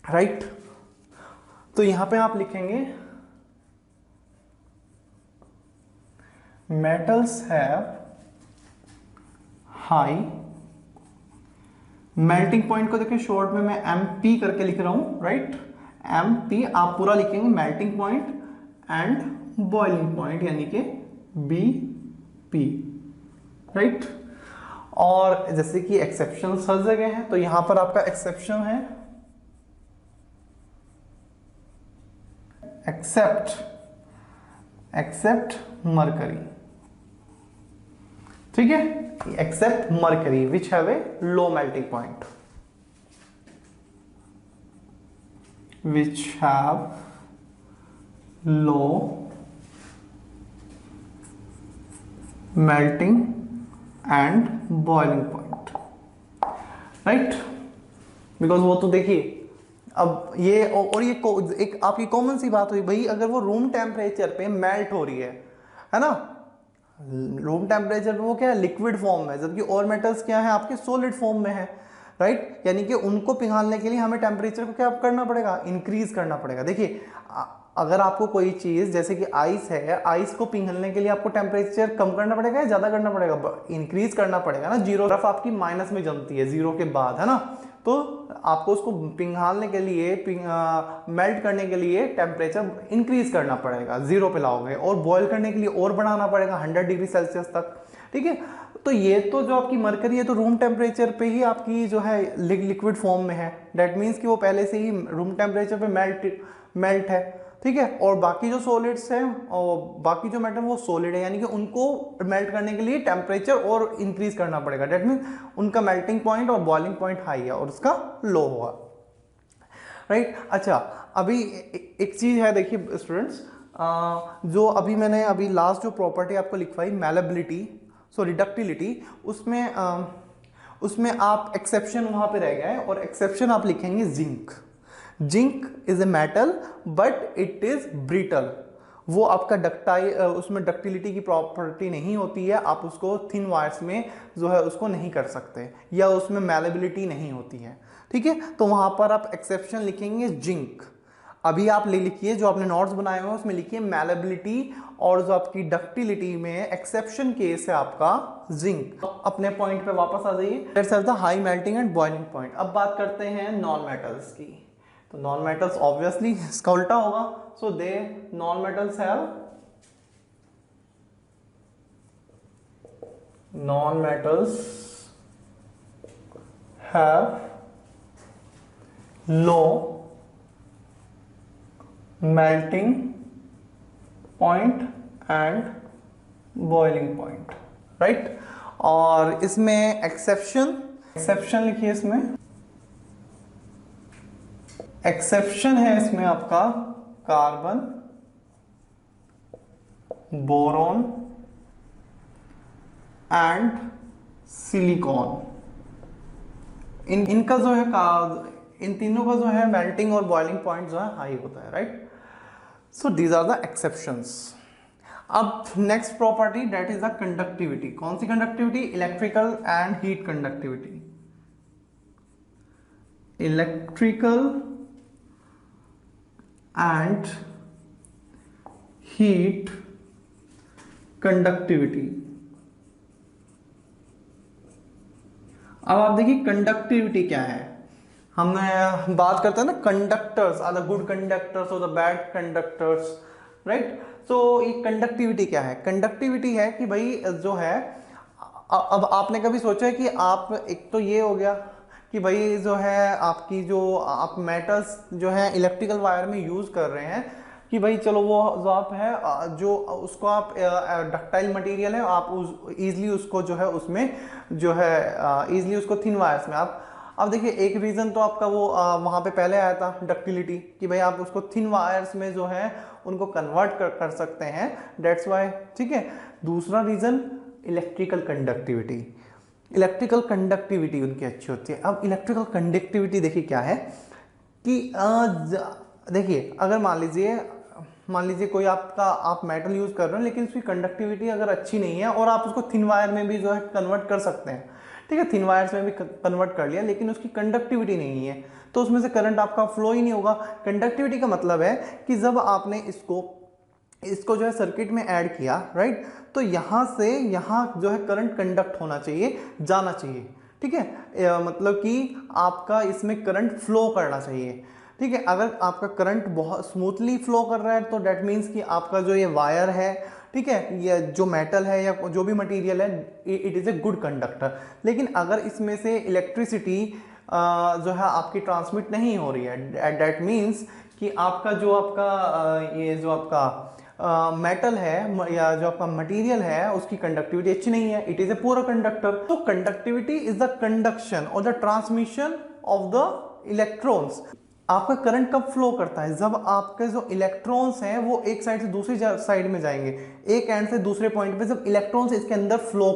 राइट। तो यहां पे आप लिखेंगे metals have high melting point को देखिए शॉर्ट में मैं MP करके लिख रहा हूं, राइट। MP आप पूरा लिखेंगे melting point and boiling point यानी कि BP, राइट। और जैसे कि एक्सेप्शन हर जगह है, तो यहां पर आपका एक्सेप्शन है एक्सेप्ट मरकरी। ठीक है, except mercury which have a low melting point, which have low melting and boiling point, right. Because वो तो देखिए अब ये और ये एक आपकी कॉमन सी बात हुई भाई, अगर वो रूम टेम्परेचर पे मेल्ट हो रही है ना, रूम टेम्परेचर पे वो क्या है, लिक्विड फॉर्म में, जबकि और मेटल्स क्या है आपके सॉलिड फॉर्म में है, राइट। यानी कि उनको पिघालने के लिए हमें टेम्परेचर को क्या करना पड़ेगा, इंक्रीज करना पड़ेगा। देखिए अगर आपको कोई चीज जैसे कि आइस है, आइस को पिघलने के लिए आपको टेम्परेचर कम करना पड़ेगा या ज्यादा करना पड़ेगा, इंक्रीज करना पड़ेगा ना। जीरो तरफ आपकी माइनस में जमती है जीरो के बाद, है ना, तो आपको उसको पिघालने के लिए मेल्ट करने के लिए टेम्परेचर इंक्रीज करना पड़ेगा, जीरो पे लाओगे, और बॉईल करने के लिए और बढ़ाना पड़ेगा 100 डिग्री सेल्सियस तक। ठीक है, तो ये तो जो आपकी मरकरी है तो रूम टेम्परेचर पे ही आपकी जो है लिक्विड फॉर्म में है, डेट मीन्स कि वो पहले से ही रूम टेम्परेचर पे मेल्ट है। ठीक है, और बाकी जो सॉलिड्स हैं और बाकी जो मेटल वो सॉलिड है, यानी कि उनको मेल्ट करने के लिए टेम्परेचर और इंक्रीज करना पड़ेगा, डेट मीन्स उनका मेल्टिंग पॉइंट और बॉइलिंग पॉइंट हाई है और उसका लो होगा, राइट। अच्छा, अभी एक चीज है देखिए स्टूडेंट्स, जो अभी मैंने अभी लास्ट जो प्रॉपर्टी आपको लिखवाई मैलेबिलिटी सॉरी डक्टिलिटी, उसमें आप एक्सेप्शन वहां पे रह गए और एक्सेप्शन आप लिखेंगे zinc. Zinc is a metal but it is brittle. वो आपका डक्टाइल, उसमें डक्टिलिटी की प्रॉपर्टी नहीं होती है, आप उसको थिन वायर्स में जो है उसको नहीं कर सकते, या उसमें मैलेबिलिटी नहीं होती है। ठीक है, तो वहां पर आप एक्सेप्शन लिखेंगे जिंक। अभी आप ले लिखिए जो आपने नोट्स बनाए हुए हैं उसमें लिखिए मैलेबिलिटी, और जो आपकी डक्टिलिटी में एक्सेप्शन केस है आपका जिंक। अपने पॉइंट पे वापस आ जाइए, that's the high melting and boiling point. अब बात करते हैं नॉन मेटल्स की। तो नॉन मेटल्स ऑब्वियसली इसका उल्टा होगा, so they non metals have low melting point and boiling point, right. और इसमें एक्सेप्शन लिखिए, इसमें एक्सेप्शन है इसमें आपका कार्बन, बोरॉन एंड सिलिकॉन। इनका जो है इन तीनों का जो है मेल्टिंग और बॉइलिंग पॉइंट जो है हाई होता है, right. So these are the exceptions. अब next property that is the conductivity. कौन सी conductivity, electrical and heat conductivity. Electrical and heat conductivity. अब आप देखिए कंडक्टिविटी क्या है, हमने बात करते हैं ना conductors, are the good conductors और द बैड कंडक्टर्स, राइट। तो ये कंडक्टिविटी क्या है, कंडक्टिविटी है कि भाई जो है, अब आपने कभी सोचा है कि आप, एक तो ये हो गया कि भाई जो है आपकी जो आप मेटल्स जो है इलेक्ट्रिकल वायर में यूज कर रहे हैं, कि भाई चलो वो जो आप है जो उसको आप डक्टाइल मटेरियल है, आप उस ईजिली उसको जो है उसमें जो है ईजिली उसको थिन वायर्स में आप, अब देखिए एक रीजन तो आपका वो वहां पे पहले आया था डक्टिलिटी, कि भाई आप उसको थिन वायर्स में जो है उनको कन्वर्ट कर सकते हैं, डेट्स वाई। ठीक है, दूसरा reason electrical conductivity, electrical conductivity उनकी अच्छी होती है। अब इलेक्ट्रिकल कंडक्टिविटी देखिए क्या है कि देखिए अगर मान लीजिए कोई आप मेटल यूज कर रहे हो लेकिन उसकी कंडक्टिविटी अगर अच्छी नहीं है और आप उसको थिन वायर में भी जो है कन्वर्ट कर सकते हैं, ठीक है, थिन वायर्स में भी कन्वर्ट कर लिया, लेकिन उसकी कंडक्टिविटी नहीं है तो उसमें से करंट आपका फ्लो ही नहीं होगा। कंडक्टिविटी का मतलब है कि जब आपने इसको जो है सर्किट में ऐड किया, राइट, तो यहाँ से यहाँ जो है करंट कंडक्ट होना चाहिए, जाना चाहिए, ठीक है, मतलब कि आपका इसमें करंट फ्लो करना चाहिए, ठीक है। अगर आपका करंट बहुत स्मूथली फ्लो कर रहा है तो डेट मीन्स कि आपका जो ये वायर है, ठीक है, ये जो मेटल है या जो भी मटेरियल है, it is a good conductor. लेकिन अगर इसमें से इलेक्ट्रिसिटी जो है आपकी ट्रांसमिट नहीं हो रही है, डेट मीन्स कि आपका जो आपका ये जो आपका मेटल है या जो आपका मटेरियल है उसकी कंडक्टिविटी अच्छी नहीं है, it is a poor conductor. तो कंडक्टिविटी इज द कंडक्शन और the transmission of the electrons. आपका करंट कब फ्लो करता है? जब आपके जो इलेक्ट्रॉन्स हैं वो एक साइड से दूसरी साइड में जाएंगे, एक एंड से दूसरे पॉइंट पे जब इलेक्ट्रॉन्स इसके अंदर फ्लो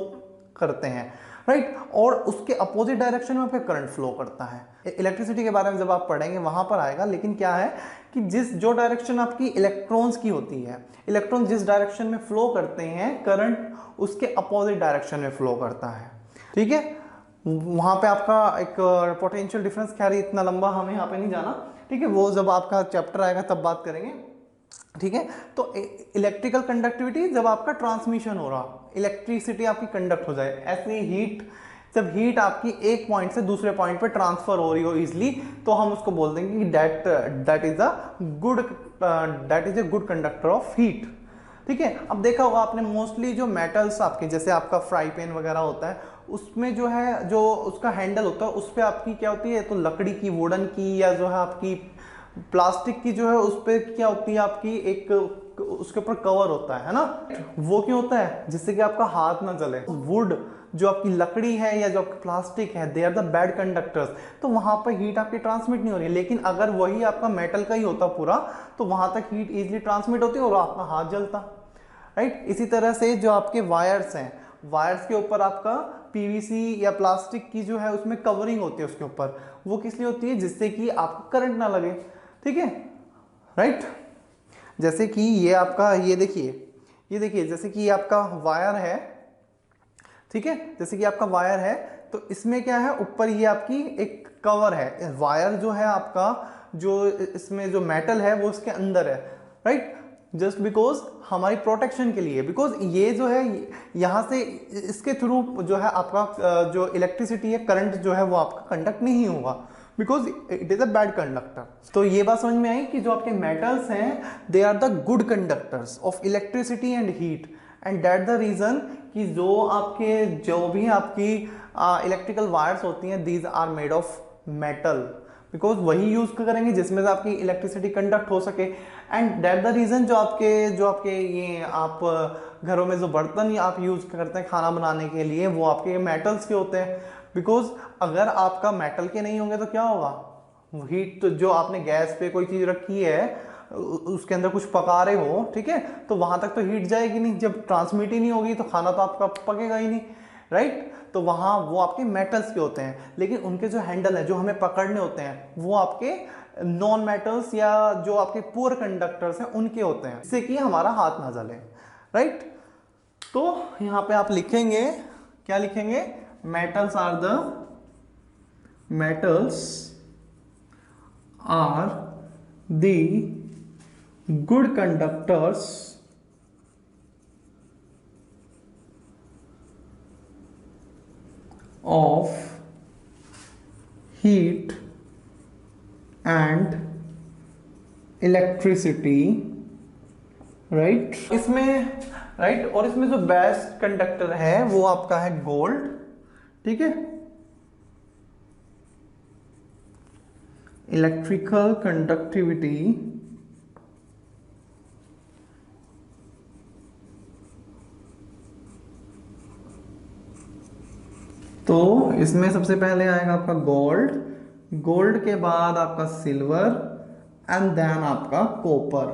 करते हैं, राइट, और उसके अपोजिट डायरेक्शन में आपका करंट फ्लो करता है। इलेक्ट्रिसिटी के बारे में जब आप पढ़ेंगे वहां पर आएगा, लेकिन क्या है कि जो डायरेक्शन आपकी इलेक्ट्रॉन्स की होती है, इलेक्ट्रॉन जिस डायरेक्शन में फ्लो करते हैं, करंट उसके अपोजिट डायरेक्शन में फ्लो करता है, ठीक है। वहां पे आपका एक पोटेंशियल डिफरेंस, खैर इतना लंबा हमें यहाँ पे नहीं जाना, ठीक है, वो जब आपका चैप्टर आएगा तब बात करेंगे, ठीक है। तो इलेक्ट्रिकल कंडक्टिविटी जब आपका ट्रांसमिशन हो रहा, इलेक्ट्रिसिटी आपकी कंडक्ट हो जाए, ऐसे हीट, जब हीट आपकी एक पॉइंट से दूसरे पॉइंट पे ट्रांसफर हो रही हो इजिली, तो हम उसको बोल देंगे कि that is a good conductor of heat, ठीक है। अब देखा होगा आपने मोस्टली जो मेटल्स आपके, जैसे आपका फ्राई पैन वगैरह होता है, उसमें जो है जो उसका हैंडल होता है उस पर आपकी क्या होती है, तो लकड़ी की, वुडन की, या जो है आपकी प्लास्टिक की जो है उस पर क्या होती है आपकी एक, उसके ऊपर कवर होता है ना। वो क्यों होता है? जिससे कि आपका हाथ ना जले। वुड जो आपकी लकड़ी है या जो आपकी प्लास्टिक है, they are the bad conductors, तो वहां पर हीट आपकी ट्रांसमिट नहीं हो रही है। लेकिन अगर वही आपका मेटल का ही होता पूरा, तो वहां तक हीट इजिली ट्रांसमिट होती और आपका हाथ जलता, राइट। इसी तरह से जो आपके वायर्स हैं, वायर्स के ऊपर आपका पीवीसी या प्लास्टिक की जो है उसमें कवरिंग होती है उसके ऊपर, वो किस लिए होती है? जिससे कि आपको करंट ना लगे, ठीक है, राइट। जैसे कि ये आपका, ये देखिए जैसे कि ये आपका वायर है, ठीक है, जैसे कि आपका वायर है, तो इसमें क्या है, ऊपर ये आपकी एक कवर है, वायर जो है आपका, जो इसमें जो मेटल है वो इसके अंदर है, राइट, जस्ट बिकॉज हमारी प्रोटेक्शन के लिए, बिकॉज ये जो है यहाँ से इसके थ्रू जो है आपका जो इलेक्ट्रिसिटी है, करंट जो है वो आपका कंडक्ट नहीं होगा, because it is a bad conductor. तो ये बात समझ में आई कि जो आपके मेटल्स हैं, they are the good conductors of electricity and heat, and that the reason कि जो भी आपकी इलेक्ट्रिकल वायर्स होती हैं, these are made of metal, because वही यूज करेंगे जिसमें से आपकी इलेक्ट्रिसिटी कंडक्ट हो सके। एंड दैट द रीजन जो आपके ये आप घरों में जो बर्तन आप यूज करते हैं खाना बनाने के लिए, वो आपके मेटल्स के होते हैं, बिकॉज अगर आपका मेटल के नहीं होंगे तो क्या होगा, हीट, तो जो आपने गैस पे कोई चीज रखी है उसके अंदर कुछ पका रहे हो, ठीक है, तो वहां तक तो हीट जाएगी नहीं, जब ट्रांसमिट ही नहीं होगी तो खाना तो आपका पकेगा ही नहीं, राइट। तो वहां वो आपके मेटल्स के होते हैं, लेकिन उनके जो हैंडल है जो हमें पकड़ने होते हैं वो आपके नॉन मेटल्स या जो आपके पुअर कंडक्टर्स हैं उनके होते हैं, जिससे कि हमारा हाथ ना जले, राइट। तो यहां पे आप लिखेंगे, क्या लिखेंगे? Metals are the good conductors of heat and electricity, right। और इसमें जो बेस्ट कंडक्टर है वो आपका है गोल्ड, ठीक है, इलेक्ट्रिकल कंडक्टिविटी तो इसमें सबसे पहले आएगा आपका गोल्ड के बाद आपका सिल्वर एंड देन आपका कॉपर,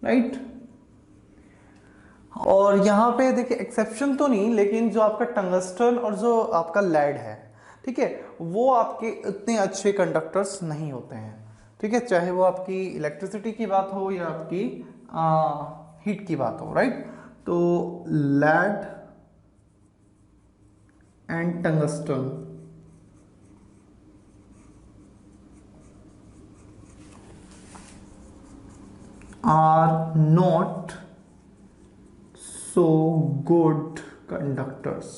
राइट। और यहाँ पे देखिए एक्सेप्शन तो नहीं, लेकिन जो आपका टंगस्टन और जो आपका लेड है, ठीक है, वो आपके इतने अच्छे कंडक्टर्स नहीं होते हैं, ठीक है, चाहे वो आपकी इलेक्ट्रिसिटी की बात हो या आपकी हीट की बात हो, राइट। तो lead and tungsten are not so good conductors।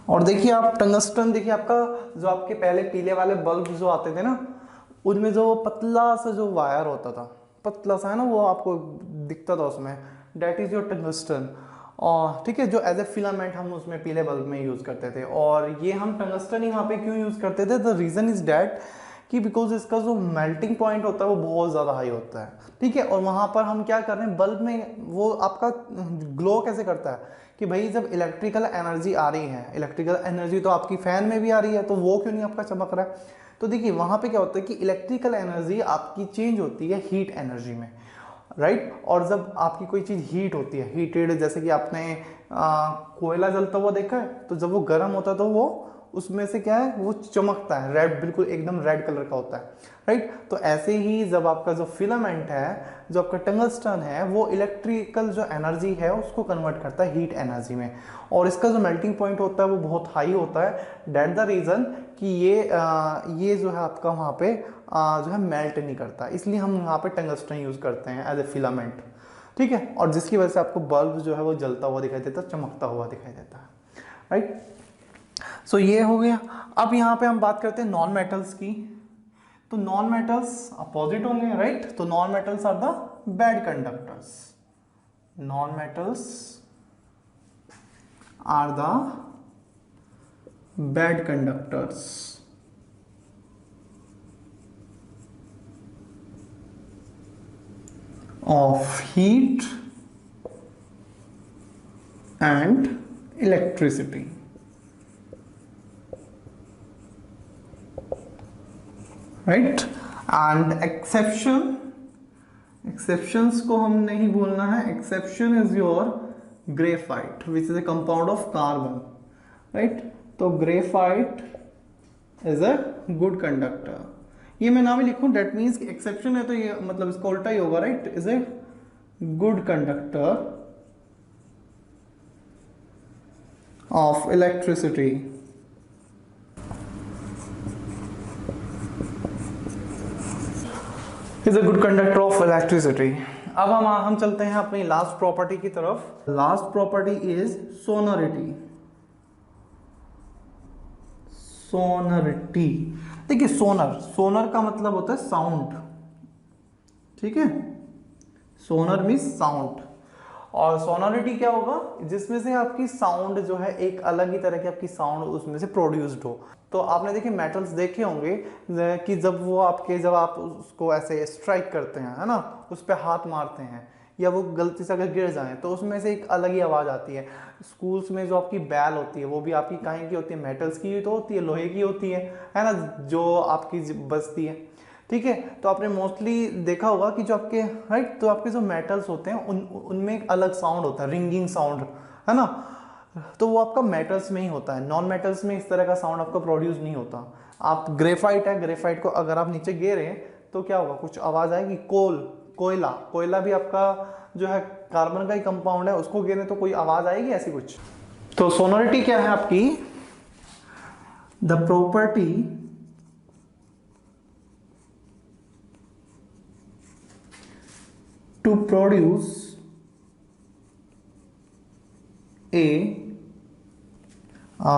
और देखिए आप टंगस्टन, देखिए आपका जो आपके पहले पीले वाले बल्ब जो आते थे ना, उनमें जो पतला सा जो वायर होता था, पतला सा है ना, वो आपको दिखता था उसमें, डेट इज योर टंगस्टन। और ठीक है, जो एज ए फिलामेंट हम उसमें पीले बल्ब में यूज करते थे। और ये हम टंगस्टन ही वहाँ पे क्यों यूज करते थे, द रीजन इज डैट कि बिकॉज इसका जो मेल्टिंग पॉइंट होता है वो बहुत ज़्यादा हाई होता है, ठीक है। और वहाँ पर हम क्या कर रहे हैं, बल्ब में वो आपका ग्लो कैसे करता है कि भाई जब इलेक्ट्रिकल एनर्जी आ रही है, इलेक्ट्रिकल एनर्जी तो आपकी फैन में भी आ रही है, तो वो क्यों नहीं आपका चमक रहा है। तो देखिए वहाँ पे क्या होता है कि इलेक्ट्रिकल एनर्जी आपकी चेंज होती है हीट एनर्जी में, राइट। और जब आपकी कोई चीज़ हीट होती है, हीटेड, जैसे कि आपने कोयला जलता हुआ देखा है, तो जब वो गर्म होता है तो वो उसमें से क्या है, वो चमकता है, रेड, बिल्कुल एकदम रेड कलर का होता है, राइट। तो ऐसे ही जब आपका जो फिलामेंट है, जो आपका टंगस्टन है, वो इलेक्ट्रिकल जो एनर्जी है उसको कन्वर्ट करता है हीट एनर्जी में। और इसका जो मेल्टिंग पॉइंट होता है वो बहुत हाई होता है, डेट द रीज़न कि ये जो है आपका वहाँ पे जो है मेल्ट नहीं करता, इसलिए हम यहाँ पे टंगस्टन यूज़ करते हैं एज ए फिलामेंट, ठीक है। और जिसकी वजह से आपको बल्ब जो है वो जलता हुआ दिखाई देता है, चमकता हुआ दिखाई देता है, राइट। सो ये हो गया। अब यहाँ पे हम बात करते हैं नॉन मेटल्स की। तो नॉन मेटल्स अपोजिट होंगे, राइट। तो non metals are the bad conductors, non metals are the bad conductors of heat and electricity, right। and exceptions को हम नहीं भूलना है। exception is your graphite which is a compound of carbon, right। तो graphite is a good conductor, ये मैं नाम ही लिखूं, डेट मीन्स एक्सेप्शन है तो ये मतलब इसका उल्टा ही होगा, right. Is a good conductor of electricity. Is a good conductor of electricity. अब हम चलते हैं अपनी लास्ट प्रॉपर्टी की तरफ। Last property is sonority. Sonority, देखिए सोनर, सोनर का मतलब होता है साउंड, ठीक है, सोनर मीन्स साउंड। और सोनोरिटी क्या होगा, जिसमें से आपकी साउंड जो है एक अलग ही तरह की आपकी साउंड उसमें से प्रोड्यूस्ड हो। तो आपने देखिए मेटल्स देखे होंगे कि जब आप उसको ऐसे स्ट्राइक करते हैं, है ना, उस पर हाथ मारते हैं या वो गलती से अगर गिर जाए तो उसमें से एक अलग ही आवाज़ आती है। स्कूल्स में जो आपकी बैल होती है वो भी आपकी काहे की होती है, मेटल्स की तो होती है, लोहे की होती है ना, जो आपकी बजती है, ठीक है। तो आपने मोस्टली देखा होगा कि जो आपके, राइट, तो आपके जो मेटल्स होते हैं उनमें एक अलग साउंड होता है, रिंगिंग साउंड, है ना। तो वो आपका मेटल्स में ही होता है, नॉन मेटल्स में इस तरह का साउंड आपका प्रोड्यूस नहीं होता। आप ग्रेफाइट है, ग्रेफाइट को अगर आप नीचे गिरे तो क्या होगा, कुछ आवाज़ आएगी। कोयला, कोयला भी आपका जो है कार्बन का ही कंपाउंड है, उसको गिरे तो कोई आवाज़ आएगी ऐसी कुछ। तो सोनोरिटी क्या है आपकी, the property to produce a,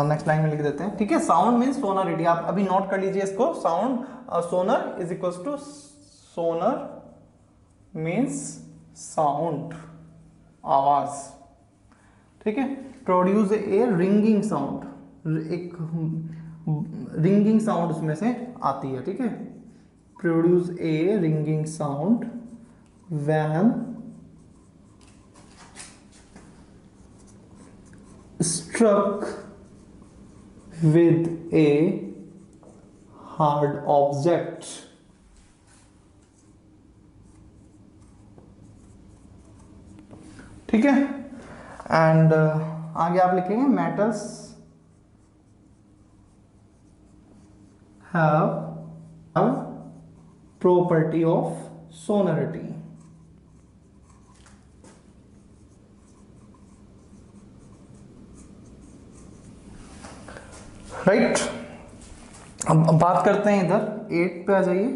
next line में लिख देते हैं, ठीक है। साउंड मीन्स सोनरिटी, आप अभी नोट कर लीजिए इसको। Sound, sonar is equal to, sonar means sound, आवाज, ठीक है। प्रोड्यूस ए रिंगिंग साउंड, एक रिंगिंग साउंड उसमें से आती है, ठीक है। Produce a ringing sound when struck with a hard object, ठीक है। एंड आगे आप लिखेंगे metals have property of sonority. Right, अब बात करते हैं इधर 8 पे आ जाइए।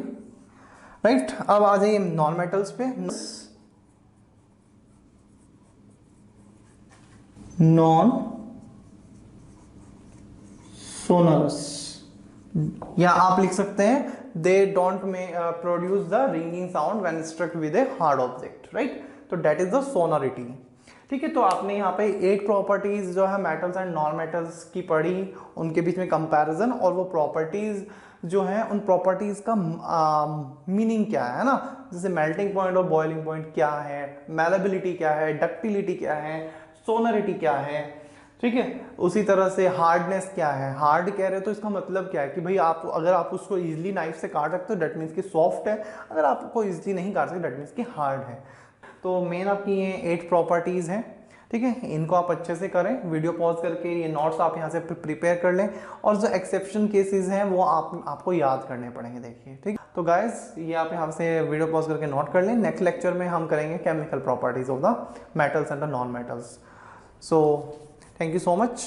राइट, अब आ जाइए नॉन मेटल्स पे। नॉन सोनरस, या आप लिख सकते हैं they don't produce the ringing sound when struck with a hard object. Right, तो दैट इज द सोनरिटी। ठीक है, तो आपने यहाँ पे 8 प्रॉपर्टीज जो है मेटल्स एंड नॉन मेटल्स की पढ़ी, उनके बीच में कंपैरिजन, और वो प्रॉपर्टीज जो है उन प्रॉपर्टीज का मीनिंग क्या है ना, जैसे मेल्टिंग पॉइंट और बॉइलिंग पॉइंट क्या है, मैलेबिलिटी क्या है, डक्टिलिटी क्या है, सोनरिटी क्या है। ठीक है, उसी तरह से हार्डनेस क्या है, हार्ड कह रहे हो तो इसका मतलब क्या है कि भाई आप अगर आप उसको इजीली नाइफ से काट सकते हो दैट मीन्स कि सॉफ्ट है, अगर आप उसको इजीली नहीं काट सकते दैट मीन्स कि हार्ड है। तो मेन आपकी ये 8 प्रॉपर्टीज़ हैं। ठीक है, इनको आप अच्छे से करें, वीडियो पॉज करके ये नोट्स आप यहाँ से प्रिपेयर कर लें, और जो एक्सेप्शन केसेस हैं वो आपको याद करने पड़ेंगे। देखिए, ठीक, तो गाइस ये आप यहाँ से वीडियो पॉज करके नोट कर लें। नेक्स्ट लेक्चर में हम करेंगे chemical properties of the metals and the non metals. So thank you so much.